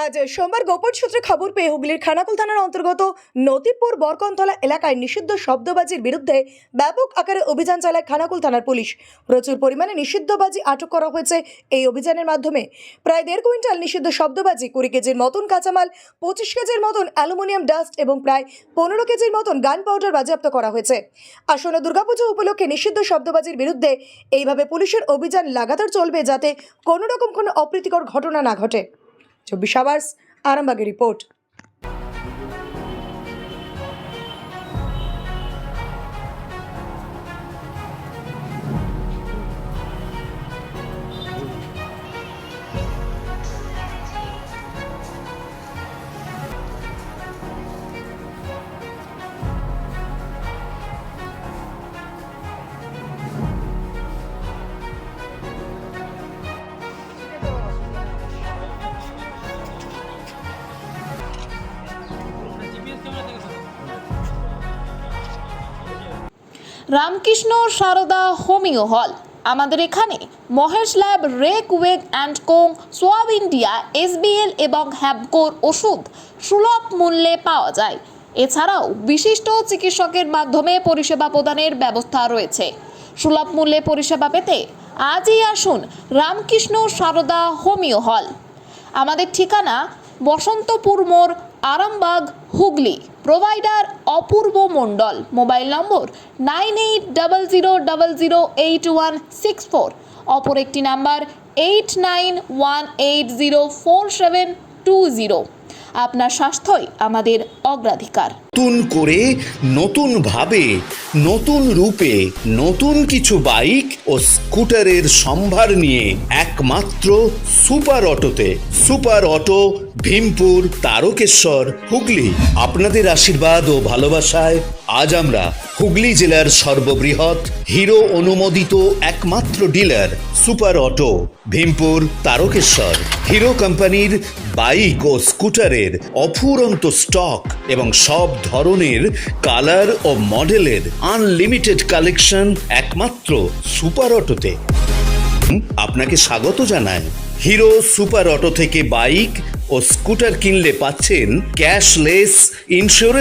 আজ সোমবার গোপন সূত্রে খবর পেয়ে হুগলির খানাকুল থানার অন্তর্গত নতিপুর বরকনতলা এলাকায় নিষিদ্ধ শব্দবাজির বিরুদ্ধে ব্যাপক আকারে অভিযান চালায় খানাকুল থানার পুলিশ। প্রচুর পরিমাণে নিষিদ্ধ বাজি আটক করা হয়েছে। এই অভিযানের মাধ্যমে প্রায় 1.5 কুইন্টাল নিষিদ্ধ শব্দবাজি, 20 কেজির মতন কাঁচামাল, 25 কেজির মতন অ্যালুমিনিয়াম ডাস্ট এবং প্রায় 15 কেজির মতন গান পাউডার বাজেয়াপ্ত করা হয়েছে। আসন্ন দুর্গাপুজো উপলক্ষে নিষিদ্ধ শব্দবাজির বিরুদ্ধে এইভাবে পুলিশের অভিযান লাগাতার চলবে, যাতে কোনো রকম কোনো অপ্রীতিকর ঘটনা না ঘটে। 24 আওয়ার্স আরামবাগের রিপোর্ট। রামকৃষ্ণ সারদা হোমিও হল, আমাদের এখানে Mahesh lab, Reckeweg and Co, Schwabe India, SBL এবং হ্যাবকোর ওষুধ সুলভ মূল্যে পাওয়া যায়। এছাড়াও বিশিষ্ট চিকিৎসকের মাধ্যমে পরিষেবা প্রদানের ব্যবস্থা রয়েছে। সুলভ মূল্যে পরিষেবা পেতে আজই আসুন রামকৃষ্ণ সারদা হোমিও হল। আমাদের ঠিকানা বসন্তপুর মোড়, Arambagh, Hooghly. Provider Apurba Mondal. Mobile number 9800008164। অপর একটি নাম্বার 8918047220। আপনার স্বাস্থ্যই আমাদের অগ্রাধিকার। নতুন করে, নতুন ভাবে, নতুন রূপে, নতুন কিছু বাইক ও স্কুটারের সম্ভার নিয়ে একমাত্র সুপার অটোতে। Super auto, Bhimpur, Tarakeswar, Hooghly. আপনাদের আশীর্বাদ ও ভালোবাসায় আজ আমরা হুগলি জেলার সর্ববৃহৎ হিরো অনুমোদিত একমাত্র dealer super auto, Bhimpur, Tarakeswar. Hero কোম্পানির বাইক ও স্কুটারের অফুরন্ত স্টক এবং সব ধরনের কালার ও মডেলের আনলিমিটেড কালেকশন একমাত্র সুপার অটোতে। আপনাকে স্বাগত জানাই। হিরো সুপার অটো থেকে বাইক ও স্কুটার কিনলে পাচ্ছেন ক্যাশলেস ইন্স্যুরেন্স।